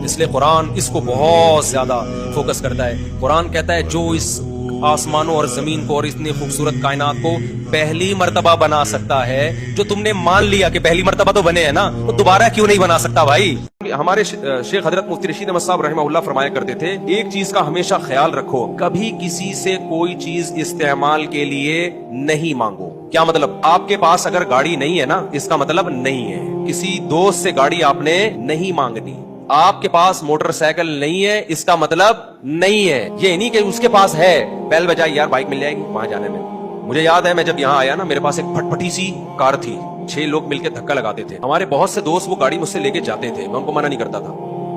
اس لیے قرآن اس کو بہت زیادہ فوکس کرتا ہے. قرآن کہتا ہے جو اس آسمانوں اور زمین کو اور اتنی خوبصورت کائنات کو پہلی مرتبہ بنا سکتا ہے, جو تم نے مان لیا کہ پہلی مرتبہ تو بنے ہیں نا, تو دوبارہ کیوں نہیں بنا سکتا بھائی. ہمارے شیخ حضرت مفتی رشید احمد صاحب رحمہ اللہ فرمایا کرتے تھے, ایک چیز کا ہمیشہ خیال رکھو, کبھی کسی سے کوئی چیز استعمال کے لیے نہیں مانگو. کیا مطلب, آپ کے پاس اگر گاڑی نہیں ہے نا اس کا مطلب نہیں ہے کسی دوست سے گاڑی آپ نے نہیں مانگنی. آپ کے پاس موٹر سائیکل نہیں ہے اس کا مطلب نہیں ہے, یہ نہیں کہ اس کے پاس ہے بیل بجائی یار بائک مل جائے گی وہاں جانے میں. مجھے یاد ہے میں جب یہاں آیا نا میرے پاس ایک پھٹ پھٹی سی کار تھی, 6 لوگ مل کے دھکا لگاتے تھے. ہمارے بہت سے دوست وہ گاڑی مجھ سے لے کے جاتے تھے, میں ان کو منع نہیں کرتا تھا.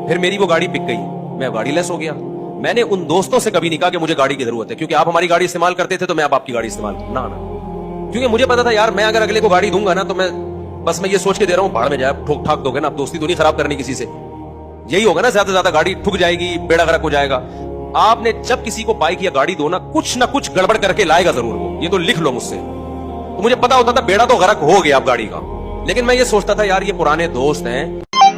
پھر میری وہ گاڑی بک گئی, میں گاڑی لیس ہو گیا. میں نے ان دوستوں سے کبھی نہیں کہا کہ مجھے گاڑی کی ضرورت ہے, کیونکہ آپ ہماری گاڑی استعمال کرتے تھے تو میں اب آپ کی گاڑی استعمال نہ, کیونکہ مجھے پتا تھا یار میں اگر اگلے کو گاڑی دوں گا نا تو میں بس میں یہ سوچ کے دے رہا ہوں بھاڑ میں جائے, ٹھوک ٹھاک دو گے نا, اب دوستی تو نہیں خراب کرنی کسی سے, یہی ہوگا نا, زیادہ سے زیادہ گاڑی ٹھک جائے گی, بیڑا غرق ہو جائے گا. آپ نے جب کسی کو بائک یا گاڑی دو نا کچھ نہ کچھ گڑبڑ کر کے لائے گا ضرور, وہ یہ تو لکھ لو مجھ سے. تو مجھے پتا ہوتا تھا بیڑا تو غرق ہو گیا اب گاڑی کا, لیکن میں یہ سوچتا تھا یار یہ پرانے دوست ہیں,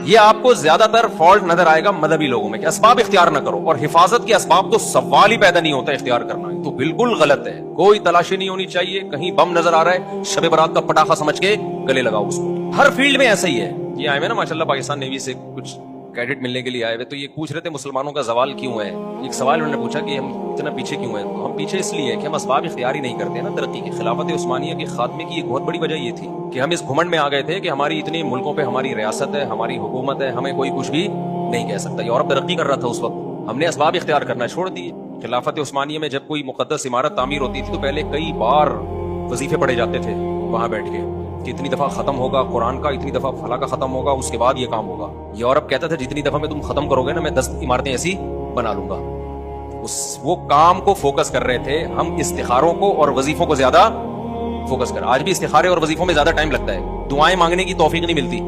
یہ آپ کو زیادہ تر فالٹ نظر آئے گا مذہبی لوگوں میں کہ اسباب اختیار نہ کرو, اور حفاظت کے اسباب تو سوال ہی پیدا نہیں ہوتا اختیار کرنا, تو بالکل غلط ہے. کوئی تلاشی نہیں ہونی چاہیے, کہیں بم نظر آ رہا ہے شب برات کا پٹاخہ سمجھ کے گلے لگاؤ اس کو. ہر فیلڈ میں ایسا ہی ہے. یہ آئے ہیں نا ماشاءاللہ پاکستان نیوی سے کچھ کیڈٹ ملنے کے لیے آئے ہوئے, تو یہ پوچھ رہے تھے مسلمانوں کا زوال کیوں ہے. ایک سوال انہوں نے پوچھا کہ ہم اتنا پیچھے کیوں ہیں. تو ہم پیچھے اس لیے کہ ہم اسباب اختیار ہی نہیں کرتے نا ترقی کی. خلافت عثمانیہ کے خاتمے کی ایک بہت بڑی وجہ یہ تھی کہ ہم اس گھمنڈ میں آ گئے تھے کہ ہماری اتنے ملکوں پہ ہماری ریاست ہے, ہماری حکومت ہے, ہمیں کوئی کچھ بھی نہیں کہہ سکتا. یورپ ترقی کر رہا تھا اس وقت, ہم نے اسباب اختیار کرنا چھوڑ دیے. خلافت عثمانیہ میں جب کوئی مقدس عمارت تعمیر ہوتی تھی تو پہلے کئی بار وظیفے پڑھے جاتے تھے وہاں بیٹھ کے کہ اتنی دفعہ ختم ہوگا قرآن کا, اتنی دفعہ فلاں کا ختم ہوگا, اس کے بعد یہ کام ہوگا. یورپ کہتا تھا جتنی دفعہ میں تم ختم کرو گے نا میں 10 عمارتیں ایسی بنا لوں گا. وہ کام کو فوکس کر رہے تھے, ہم استخاروں کو اور وظیفوں کو زیادہ فوکس کر. آج بھی استخارے اور وظیفوں میں زیادہ ٹائم لگتا ہے, دعائیں مانگنے کی توفیق نہیں ملتی.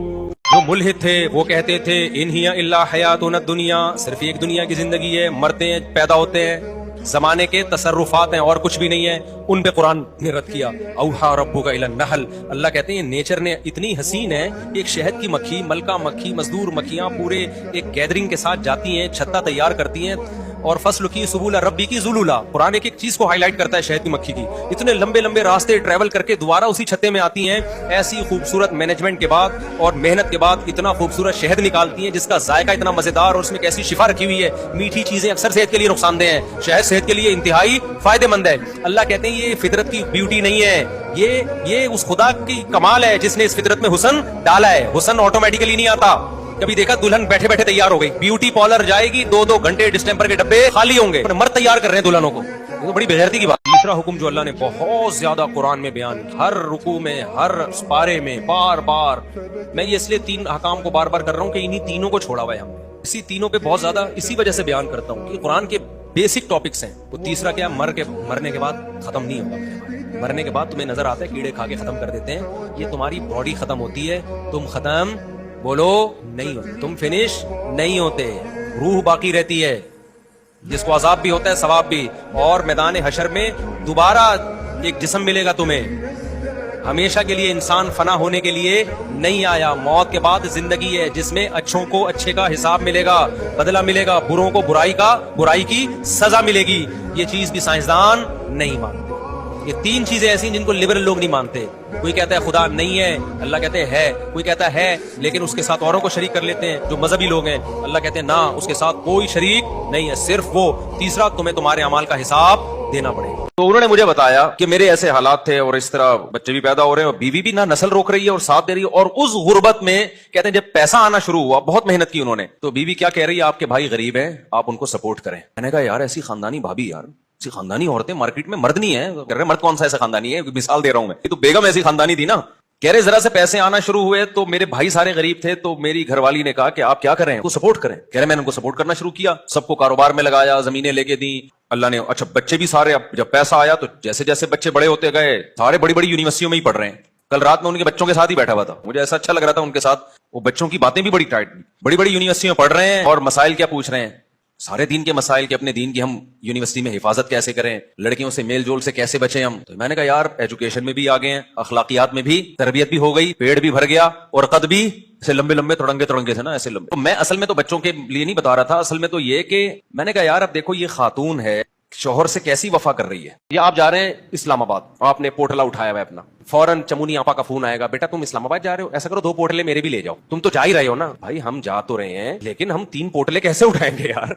جو ملحد تھے وہ کہتے تھے ان ہی الا حیاتنا الدنیا, صرف ایک دنیا کی زندگی ہے, مرتے ہیں پیدا ہوتے ہیں, زمانے کے تصرفات ہیں اور کچھ بھی نہیں ہے. ان پہ قرآن نے رد کیا. اوحا ربک الی النحل, اللہ کہتے ہیں نیچر نے اتنی حسین ہے, ایک شہد کی مکھی, ملکہ مکھی, مزدور مکھیاں پورے ایک گیدرنگ کے ساتھ جاتی ہیں, چھتا تیار کرتی ہیں, اور فصل کی سبول ربی کی ذلولا. قرآن ایک چیز کو ہائی لائٹ کرتا ہے شہد کی مکھی کی, اتنے لمبے لمبے راستے ٹریول کر کے دوبارہ اسی چھتے میں آتی ہیں, ایسی خوبصورت مینجمنٹ کے بعد اور محنت کے بعد اتنا خوبصورت شہد نکالتی ہیں جس کا ذائقہ اتنا مزیدار, اور اس میں کیسی شفا رکھی ہوئی ہے. میٹھی چیزیں اکثر صحت کے لیے نقصان دہ ہیں, شہد صحت کے لیے انتہائی فائدہ مند ہے. اللہ کہتے ہیں یہ فطرت کی بیوٹی نہیں ہے, یہ اس خدا کی کمال ہے جس نے اس فطرت میں حسن ڈالا ہے. حسن آٹومیٹیکلی نہیں آتا. کبھی دیکھا دلہن بیٹھے بیٹھے تیار ہو گئی, بیوٹی پارلر جائے گی 2-2 گھنٹے ڈسٹمپر کے ڈبے خالی ہوں گے, مرد تیار کر رہے ہیں دلہنوں کو, یہ تو بڑی بغیرتی کی بات. تیسرا حکم جو اللہ نے بہت زیادہ قرآن میں بیان, ہر رکوع میں, ہر پارے میں بار بار, میں یہ اس لیے 3 احکام کو بار بار کر رہا ہوں کہ انہی تینوں کو چھوڑا ہوا ہے ہم نے, اسی تینوں پہ بہت زیادہ اسی وجہ سے بیان کرتا ہوں کہ قرآن کے بیسک ٹاپکس ہیں. وہ تیسرا کیا, مرنے کے بعد ختم نہیں ہوگا. مرنے کے بعد تمہیں نظر آتا ہے کیڑے کھا کے ختم کر دیتے ہیں, یہ تمہاری باڈی ختم ہوتی ہے, تم ختم بولو نہیں ہوتے, تم فنش نہیں ہوتے, روح باقی رہتی ہے جس کو عذاب بھی ہوتا ہے ثواب بھی, اور میدان حشر میں دوبارہ ایک جسم ملے گا تمہیں. ہمیشہ کے لیے انسان فنا ہونے کے لیے نہیں آیا. موت کے بعد زندگی ہے جس میں اچھوں کو اچھے کا حساب ملے گا, بدلہ ملے گا, بروں کو برائی کی سزا ملے گی. یہ چیز بھی سائنسدان نہیں مانتے. یہ تین چیزیں ایسی ہیں جن کو لبرل لوگ نہیں مانتے. کوئی کہتا ہے خدا نہیں ہے, اللہ کہتے ہیں ہے. کوئی کہتا ہے لیکن اس کے ساتھ اوروں کو شریک کر لیتے ہیں جو مذہبی لوگ ہیں. اللہ کہتے ہیں نہ, اس کے ساتھ کوئی شریک نہیں ہے, صرف وہ. تیسرا, تمہیں تمہارے اعمال کا حساب دینا پڑے گا. تو انہوں نے مجھے بتایا کہ میرے ایسے حالات تھے اور اس طرح بچے بھی پیدا ہو رہے ہیں اور بیوی بھی نہ نسل روک رہی ہے اور ساتھ دے رہی ہے. اور اس غربت میں کہتے ہیں جب پیسہ آنا شروع ہوا, بہت محنت کی انہوں نے, تو بیوی کیا کہہ رہی ہے, آپ کے بھائی غریب ہیں, آپ ان کو سپورٹ کریں. میں نے کہا یار ایسی خاندانی بھابھی, یار ایسی خاندانی عورتیں مارکیٹ میں مرد نہیں ہے. کہہ رہے مرد کون سا ایسا خاندانی ہے, مثال دے رہا ہوں میں, یہ تو بیگم ایسی خاندانی تھی نا. کہہ رہے ذرا سے پیسے آنا شروع ہوئے تو میرے بھائی سارے غریب تھے, تو میری گھر والی نے کہا کہ آپ کیا کریں, کو سپورٹ کریں. کہہ رہے میں نے ان کو سپورٹ کرنا شروع کیا, سب کو کاروبار میں لگایا, زمینیں لے کے دیں. اللہ نے اچھا بچے بھی سارے, اب جب پیسہ آیا تو جیسے جیسے بچے بڑے ہوتے گئے, سارے بڑی بڑی یونیورسٹیوں میں ہی پڑھ رہے ہیں. کل رات میں ان کے بچوں کے ساتھ ہی بیٹھا ہوا تھا, مجھے ایسا اچھا لگ رہا تھا ان کے ساتھ. وہ بچوں کی باتیں بھی بڑی ٹائٹ, بڑی بڑی یونیورسٹیوں میں پڑھ رہے ہیں اور مسائل کیا پوچھ رہے ہیں, سارے دین کے مسائل کے, اپنے دین کی ہم یونیورسٹی میں حفاظت کیسے کریں, لڑکیوں سے میل جول سے کیسے بچیں ہم. تو میں نے کہا یار ایجوکیشن میں بھی آگے ہیں, اخلاقیات میں بھی تربیت بھی ہو گئی, پیڑ بھی بھر گیا اور قد بھی ایسے لمبے لمبے تڑنگے تھے نا, ایسے لمبے. تو میں اصل میں تو بچوں کے لیے نہیں بتا رہا تھا, اصل میں تو یہ کہ میں نے کہا یار اب دیکھو یہ خاتون ہے, شوہر سے کیسی وفا کر رہی ہے. یہ آپ جا رہے ہیں اسلام آباد, آپ نے پوٹلا اٹھایا ہوا ہے اپنا, فوراً چمونی آپا کا فون آئے گا, بیٹا تم اسلام آباد جا رہے ہو, ایسا کرو 2 پوٹلے میرے بھی لے جاؤ. تم تو جا ہی رہے ہو نا. بھائی ہم جا تو رہے ہیں لیکن ہم 3 پوٹلے کیسے اٹھائیں گے یار.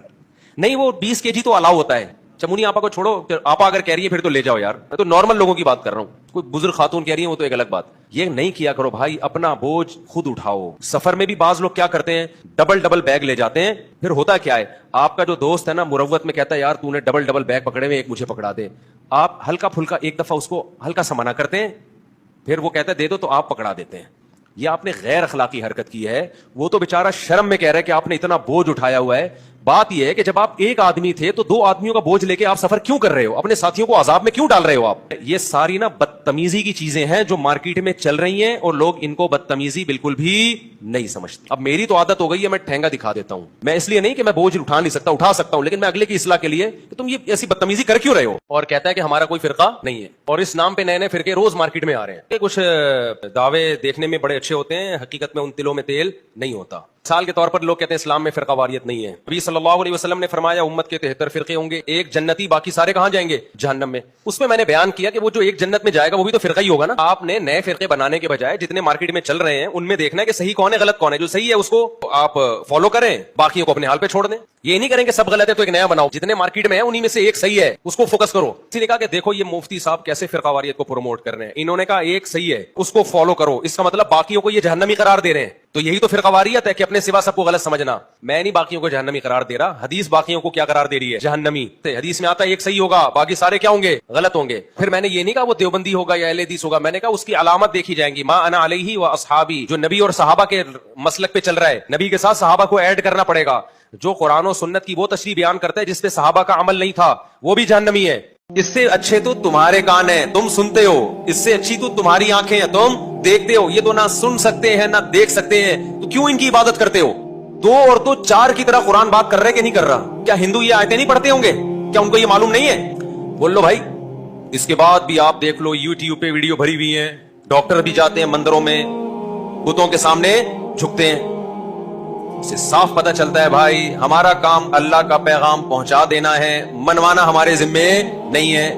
نہیں وہ 20 kg تو الاؤ ہوتا ہے. چمونی آپا کو چھوڑو, آپا اگر کہہ رہی ہے پھر تو لے جاؤ یار. میں تو نارمل لوگوں کی بات کر رہا ہوں, کوئی بزرگ خاتون کہہ رہی ہے وہ تو ایک الگ بات. یہ نہیں کیا کرو بھائی, اپنا بوجھ خود اٹھاؤ. سفر میں بھی بعض لوگ کیا کرتے ہیں, ڈبل بیگ لے جاتے ہیں. پھر ہوتا کیا ہے, آپ کا جو دوست ہے نا مروت میں کہتا ہے یار تو نے ڈبل بیگ پکڑے ہوئے, ایک مجھے پکڑا دے. آپ ہلکا پھلکا ایک دفعہ اس کو ہلکا سا منع کرتے ہیں, پھر وہ کہتا ہے دے دو, تو آپ پکڑا دیتے ہیں. یہ آپ نے غیر اخلاقی حرکت کی ہے. وہ تو بیچارہ شرم میں کہہ رہا ہے کہ آپ نے اتنا بوجھ اٹھایا ہوا ہے. بات یہ ہے کہ جب آپ ایک آدمی تھے تو 2 آدمیوں کا بوجھ لے کے آپ سفر کیوں کر رہے ہو, اپنے ساتھیوں کو عذاب میں کیوں ڈال رہے ہو آپ. یہ ساری نا بدتمیزی کی چیزیں ہیں جو مارکیٹ میں چل رہی ہیں اور لوگ ان کو بدتمیزی بالکل بھی نہیں سمجھتے. اب میری تو عادت ہو گئی ہے, میں ٹھینگا دکھا دیتا ہوں. میں اس لیے نہیں کہ میں بوجھ اٹھا نہیں سکتا, اٹھا سکتا ہوں, لیکن میں اگلے کی اصلاح کے لیے کہ تم یہ ایسی بدتمیزی کر کیوں رہے ہو. اور کہتا ہے کہ ہمارا کوئی فرقہ نہیں ہے, اور اس نام پہ نئے نئے فرقے روز مارکیٹ میں آ رہے ہیں. کچھ دعوے دیکھنے میں بڑے اچھے ہوتے ہیں, حقیقت میں ان تلوں میں تیل نہیں ہوتا. مثال کے طور پر لوگ کہتے ہیں اسلام میں فرقہ واریت نہیں ہے. نبی صلی اللہ علیہ وسلم نے فرمایا امت کے 73 فرقے ہوں گے, ایک جنتی, باقی سارے کہاں جائیں گے, جہنم میں. اس میں نے بیان کیا کہ وہ جو ایک جنت میں جائے گا وہ بھی تو فرقہ ہی ہوگا نا. آپ نے نئے فرقے بنانے کے بجائے جتنے مارکیٹ میں چل رہے ہیں ان میں دیکھنا ہے کہ صحیح کون ہے غلط کون ہے. جو صحیح ہے اس کو آپ فالو کریں, باقیوں کو اپنے حال پہ چھوڑ دیں. یہ نہیں کریں کہ سب غلط ہے تو ایک نیا بناؤ. جتنے مارکیٹ میں ہیں انہی میں سے ایک صحیح ہے, اس کو فوکس کرو. اسی نے کہا کہ دیکھو یہ مفتی صاحب کیسے فرقہ واریت کو پروموٹ کر رہے ہیں. انہوں نے کہا ایک صحیح ہے اس کو فالو کرو, اس کا مطلب باقیوں کو یہ جہنمی قرار دے رہے ہیں. تو یہی تو فرقہ واریت ہے کہ اپنے سوا سب کو غلط سمجھنا. میں نہیں باقیوں کو جہنمی قرار دے رہا, حدیث باقیوں کو کیا قرار دے رہی ہے, جہنمی. حدیث میں آتا ہے ایک صحیح ہوگا, باقی سارے کیا ہوں گے, غلط ہوں گے. پھر میں نے یہ نہیں کہا وہ دیوبندی ہوگا یا اہل حدیث ہوگا, میں نے کہا اس کی علامت دیکھی جائیں گی. ما انا علیہ و اصحابی, جو نبی اور صحابہ کے مسلک پہ چل رہا ہے, نبی کے ساتھ صحابہ کو ایڈ کرنا پڑے گا. جو قرآن و سنت کی وہ تشریح بیان کرتا ہے جس پہ صحابہ کا عمل نہیں تھا, وہ بھی جہنمی ہے. اس سے اچھے تو تمہارے کان ہیں, تم سنتے ہو. اس سے اچھی تو تمہاری آنکھیں ہیں, تم دیکھتے ہو. یہ تو نہ سن سکتے ہیں نہ دیکھ سکتے ہیں, تو کیوں ان کی عبادت کرتے ہو. 2 اور 2 4 کی طرح قرآن بات کر رہے کہ نہیں کر رہا. کیا ہندو یہ آیتیں نہیں پڑھتے ہوں گے, کیا ان کو یہ معلوم نہیں ہے. بول لو بھائی. اس کے بعد بھی آپ دیکھ لو یوٹیوب پہ ویڈیو بھری ہوئی ہیں, ڈاکٹر بھی جاتے ہیں مندروں میں, بتوں کے سامنے جھکتے ہیں. اس سے صاف پتہ چلتا ہے بھائی ہمارا کام اللہ کا پیغام پہنچا دینا ہے, منوانا ہمارے ذمے نہیں ہے.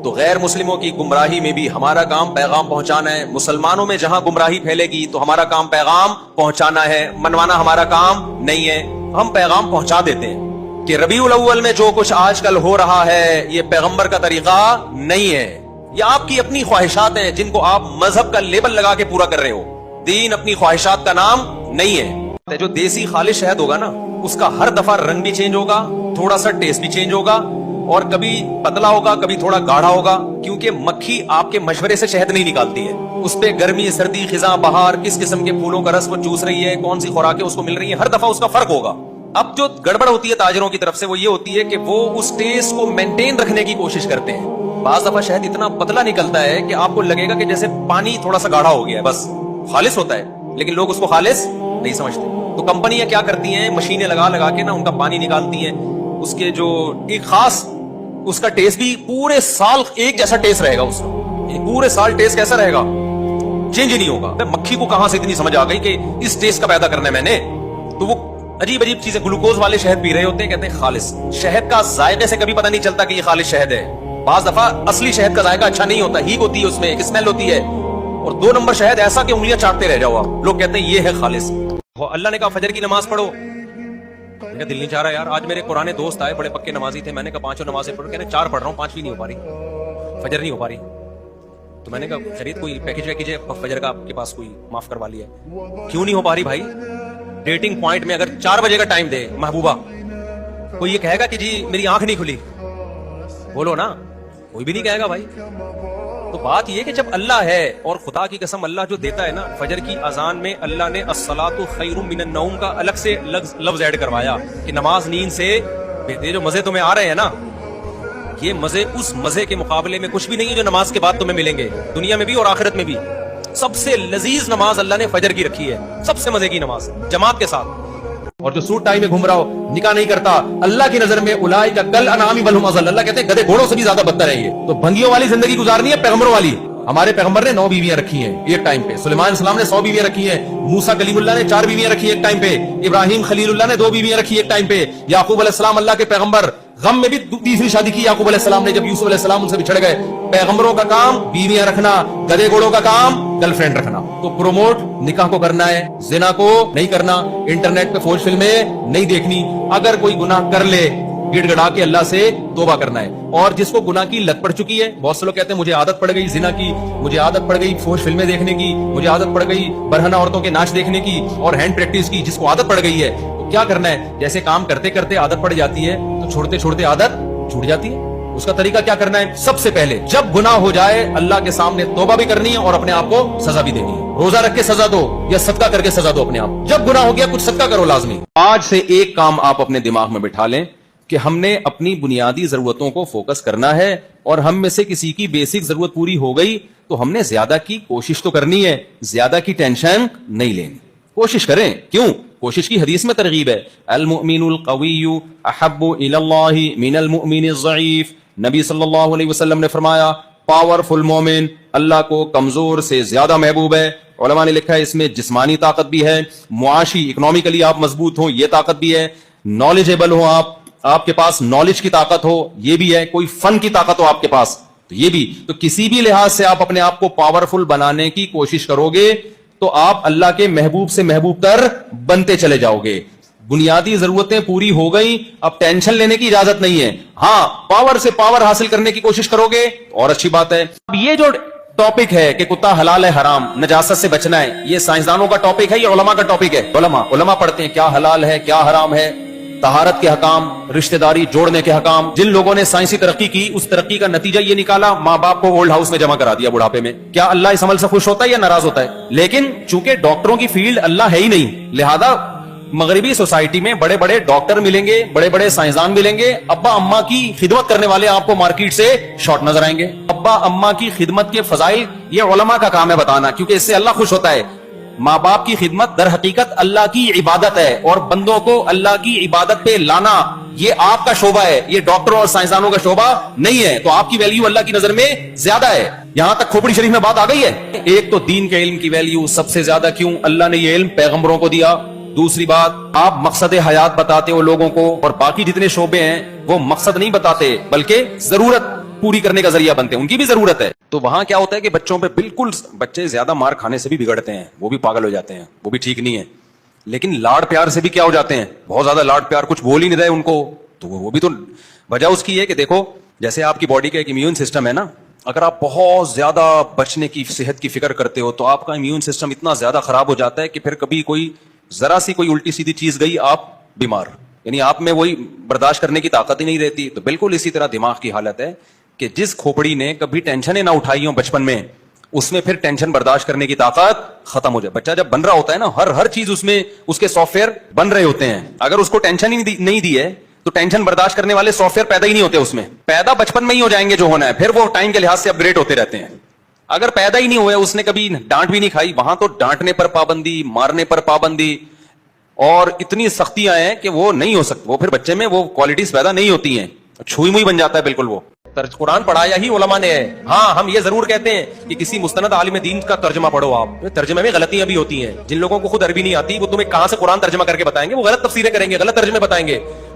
تو غیر مسلموں کی گمراہی میں بھی ہمارا کام پیغام پہنچانا ہے. مسلمانوں میں جہاں گمراہی پھیلے گی تو ہمارا کام پیغام پہنچانا ہے, منوانا ہمارا کام نہیں ہے. ہم پیغام پہنچا دیتے ہیں کہ ربیع الاول میں جو کچھ آج کل ہو رہا ہے یہ پیغمبر کا طریقہ نہیں ہے. یہ آپ کی اپنی خواہشات ہیں جن کو آپ مذہب کا لیبل لگا کے پورا کر رہے ہو. دین اپنی خواہشات کا نام نہیں ہے. جو دیسی خالص شہد ہوگا نا اس کا ہر دفعہ رنگ بھی چینج ہوگا, تھوڑا سا ٹیسٹ بھی چینج ہوگا, اور کبھی پتلا ہوگا کبھی تھوڑا گاڑھا ہوگا, کیونکہ مکھی آپ کے مشورے سے شہد نہیں نکالتی ہے. اس پہ گرمی, سردی, خزاں, بہار, کس قسم کے پھولوں کا رس وہ چوس رہی ہے, کون سی خوراکیں اس کو مل رہی ہیں, ہر دفعہ اس کا فرق ہوگا. اب جو گڑبڑ ہوتی ہے تاجروں کی طرف سے وہ یہ ہوتی ہے کہ وہ اس ٹیسٹ کو مینٹین رکھنے کی کوشش کرتے ہیں. بعض دفعہ شہد اتنا پتلا نکلتا ہے کہ آپ کو لگے گا کہ جیسے پانی تھوڑا سا گاڑھا ہو گیا ہے, بس خالص ہوتا ہے, لیکن لوگ اس کو خالص نہیں سمجھتے. تو کمپنیاں کیا کرتی ہیں, مشینیں لگا لگا کے نا ان کا پانی نکالتی ہیں. اس کے جو ایک خاص اس کا ٹیسٹ بھی پورے سال ایک جیسا ٹیسٹ رہے گا. اس کا پورے سال ٹیسٹ کیسا رہے گا, چینج ہی نہیں ہوگا. مکھی کو کہاں سے اتنی سمجھ آ گئی کہ اس ٹیسٹ کا پیدا کرنا ہے میں نے. تو وہ عجیب عجیب چیزیں, گلوکوز والے شہد پی رہے ہوتے ہیں, کہتے ہیں خالص. شہد کا ذائقے سے کبھی پتہ نہیں چلتا کہ یہ خالص شہد ہے. بعض دفعہ اصلی شہد کا ذائقہ اچھا نہیں ہوتا, ہیگ ہوتی ہے اس میں, ایک اسمیل ہوتی ہے, اور 2 نمبر شہد ایسا کہ انگلیاں چاٹتے رہ جاؤ آپ. لوگ کہتے ہیں یہ ہے خالص. اللہ نے کہا فجر کی نماز پڑھو, میرا دل نہیں چاہ رہا یار. آج میرے پرانے دوست آئے, بڑے پکے نمازی تھے, میں نے کہا 5 نمازیں پڑھو, کہنے 4 پڑھ رہا ہوں, 5 بھی نہیں ہو پا رہی, فجر نہیں ہو پا رہی. تو میں نے کہا خرید کوئی پیکج ویکج ہے فجر کا آپ کے پاس, کوئی معاف کروا لیا ہے. کیوں نہیں ہو پا رہی بھائی؟ ڈیٹنگ پوائنٹ میں اگر 4 بجے کا ٹائم دے محبوبہ, کوئی یہ کہے گا کہ جی میری آنکھ نہیں کھلی؟ بولو نا, کوئی بھی نہیں کہے گا بھائی. تو بات یہ کہ جب اللہ ہے, اور خدا کی قسم اللہ جو دیتا ہے نا, فجر کی اذان میں اللہ نے الصلاۃ خیر من النوم کا الگ سے لفظ ایڈ کروایا کہ نماز نیند سے بہتر. جو مزے تمہیں آ رہے ہیں نا, یہ مزے اس مزے کے مقابلے میں کچھ بھی نہیں ہے جو نماز کے بعد تمہیں ملیں گے, دنیا میں بھی اور آخرت میں بھی. سب سے لذیذ نماز اللہ نے فجر کی رکھی ہے, سب سے مزے کی نماز جماعت کے ساتھ. اور جو سوٹ ٹائی میں گھوم رہا ہو, نکاح نہیں کرتا, اللہ کی نظر میں اولئک کالانعام بل هم اضل. اللہ کہتے ہیں گدھے گھوڑوں سے بھی زیادہ بدتر ہے یہ. تو بھنگیوں والی زندگی گزارنی ہے پیغمبروں والی. ہمارے پیغمبر نے 9 بیویاں رکھی ہیں ایک ٹائم پہ, سلیمان علیہ السلام نے 100 بیویاں رکھی ہیں, موسیٰ کلیم اللہ نے 4 بیویاں رکھی ایک ٹائم پہ, ابراہیم خلیل اللہ نے 2 بیویاں رکھی ایک ٹائم پہ, یعقوب علیہ السلام اللہ کے پیغمبر غم میں بھی تیسری شادی کی یعقوب علیہ السلام نے جب یوسف علیہ السلام ان سے بچھڑ گئے. پیغمبروں کا کام بیویاں رکھنا, گدھے گھوڑوں کا کام گرل فرینڈ رکھنا. تو پروموٹ نکاح کو کرنا ہے, زنا کو نہیں کرنا, انٹرنیٹ پہ فوج فلمیں نہیں دیکھنی. اگر کوئی گناہ کر لے گڑ گڑا کے اللہ سے توبہ کرنا ہے. اور جس کو گناہ کی لت پڑ چکی ہے, بہت سے لوگ کہتے ہیں مجھے عادت پڑ گئی زنا کی, مجھے عادت پڑ گئی فوج فلمیں دیکھنے کی, مجھے عادت پڑ گئی برہنہ عورتوں کے ناچ دیکھنے کی اور ہینڈ پریکٹس کی. جس کو عادت پڑ گئی ہے تو کیا کرنا ہے, جیسے کام کرتے کرتے عادت پڑ جاتی ہے تو چھوڑتے چھوڑتے عادت چھوٹ جاتی ہے. اس کا طریقہ کیا کرنا ہے, سب سے پہلے جب گناہ ہو جائے اللہ کے سامنے توبہ بھی کرنی ہے اور اپنے آپ کو سزا بھی دینی ہے. روزہ رکھ کے سزا دو یا صدقہ کر کے سزا دو اپنے آپ. جب گناہ ہو گیا کچھ صدقہ کرو لازمی. آج سے ایک کام آپ اپنے دماغ میں بٹھا لیں کہ ہم نے اپنی بنیادی ضرورتوں کو فوکس کرنا ہے, اور ہم میں سے کسی کی بیسک ضرورت پوری ہو گئی تو ہم نے زیادہ کی کوشش تو کرنی ہے, زیادہ کی ٹینشن نہیں لینی. کوشش کریں. کیوں؟ کوشش کی حدیث میں ترغیب ہے, المؤمن القوی احب الی اللہ من المؤمن الضعیف. نبی صلی اللہ علیہ وسلم نے فرمایا پاورفل مومن اللہ کو کمزور سے زیادہ محبوب ہے. علماء نے لکھا ہے اس میں جسمانی طاقت بھی ہے, معاشی اکنومیکلی آپ مضبوط ہوں یہ طاقت بھی ہے, نالجیبل ہو آپ کے پاس نالج کی طاقت ہو یہ بھی ہے, کوئی فن کی طاقت ہو آپ کے پاس تو یہ بھی. تو کسی بھی لحاظ سے آپ اپنے آپ کو پاورفل بنانے کی کوشش کرو گے تو آپ اللہ کے محبوب سے محبوب تر بنتے چلے جاؤ گے. بنیادی ضرورتیں پوری ہو گئی, اب ٹینشن لینے کی اجازت نہیں ہے. ہاں پاور سے پاور حاصل کرنے کی کوشش کرو گے اور اچھی بات ہے. اب یہ جو ٹاپک ہے کہ کتا حلال ہے حرام, نجاست سے بچنا ہے, یہ سائنسدانوں کا ٹاپک ہے, یہ علماء کا ٹاپک ہے. علماء پڑھتے ہیں کیا حلال ہے کیا حرام ہے, طہارت کے حکام, رشتہ داری جوڑنے کے حکام. جن لوگوں نے سائنسی ترقی کی اس ترقی کا نتیجہ یہ نکالا ماں باپ کو اولڈ ہاؤس میں جمع کرا دیا بڑھاپے میں. کیا اللہ اس عمل سے خوش ہوتا ہے یا ناراض ہوتا ہے؟ لیکن چونکہ ڈاکٹروں کی فیلڈ اللہ ہے ہی نہیں, لہذا مغربی سوسائٹی میں بڑے بڑے ڈاکٹر ملیں گے, بڑے بڑے سائنسدان ملیں گے, ابا اماں کی خدمت کرنے والے آپ کو مارکیٹ سے شارٹ نظر آئیں گے. ابا اماں کی خدمت کے فضائل یہ علماء کا کام ہے بتانا, کیونکہ اس سے اللہ خوش ہوتا ہے. ماں باپ کی خدمت در حقیقت اللہ کی عبادت ہے, اور بندوں کو اللہ کی عبادت پہ لانا یہ آپ کا شعبہ ہے, یہ ڈاکٹروں اور سائنسدانوں کا شعبہ نہیں ہے. تو آپ کی ویلیو اللہ کی نظر میں زیادہ ہے. یہاں تک کھوپڑی شریف میں بات آ گئی ہے. ایک تو دین کے علم کی ویلیو سب سے زیادہ, کیوں؟ اللہ نے یہ علم پیغمبروں کو دیا. دوسری بات, آپ مقصد حیات بتاتے ہو لوگوں کو, اور باقی جتنے شعبے ہیں وہ مقصد نہیں بتاتے بلکہ ضرورت پوری کرنے کا ذریعہ بنتے ہیں, ان کی بھی ضرورت ہے. تو وہاں کیا ہوتا ہے کہ بچوں پہ بالکل, بچے زیادہ مار کھانے سے بھی بگڑتے ہیں, وہ بھی پاگل ہو جاتے ہیں, وہ بھی ٹھیک نہیں ہے. لیکن لاڑ پیار سے بھی کیا ہو جاتے ہیں, بہت زیادہ لاڑ پیار, کچھ بول ہی نہیں رہے ان کو, تو وہ بھی تو وجہ اس کی ہے کہ دیکھو جیسے آپ کی باڈی کا ایک امیون سسٹم ہے نا, اگر آپ بہت زیادہ بچنے کی صحت کی فکر کرتے ہو تو آپ کا امیون سسٹم اتنا زیادہ خراب ہو جاتا ہے کہ پھر کبھی کوئی ذرا سی کوئی الٹی سیدھی چیز گئی آپ بیمار, یعنی آپ میں وہی برداشت کرنے کی طاقت ہی نہیں رہتی. تو بالکل اسی طرح دماغ کی حالت ہے کہ جس کھوپڑی نے کبھی ٹینشنیں نہ اٹھائی ہوں بچپن میں, اس میں پھر ٹینشن برداشت کرنے کی طاقت ختم ہو جائے. بچہ جب بن رہا ہوتا ہے نا, ہر چیز اس میں اس کے سافٹ ویئر بن رہے ہوتے ہیں. اگر اس کو ٹینشن ہی نہیں دی ہے تو ٹینشن برداشت کرنے والے سافٹ ویئر پیدا ہی نہیں ہوتے اس میں. پیدا بچپن میں ہی ہو جائیں گے جو ہونا ہے, پھر وہ ٹائم کے لحاظ سے اپ گریڈ ہوتے رہتے ہیں. اگر پیدا ہی نہیں ہوئے, اس نے کبھی ڈانٹ بھی نہیں کھائی, وہاں تو ڈانٹنے پر پابندی, مارنے پر پابندی, اور اتنی سختیاں ہیں کہ وہ نہیں ہو سکتی. وہ پھر بچے میں وہ کوالٹیز پیدا نہیں ہوتی ہیں, چھوئی موئی بن جاتا ہے بالکل. وہ قرآن پڑھایا ہی علماء نے ہے. ہاں ہم یہ ضرور کہتے ہیں کہ کسی مستند عالم دین کا ترجمہ پڑھو. آپ ترجمے میں غلطیاں بھی ہوتی ہیں, جن لوگوں کو خود عربی نہیں آتی وہ تمہیں کہاں سے قرآن ترجمہ کر کے بتائیں گے, وہ غلط تفسیریں کریں گے, غلط ترجمے بتائیں گے.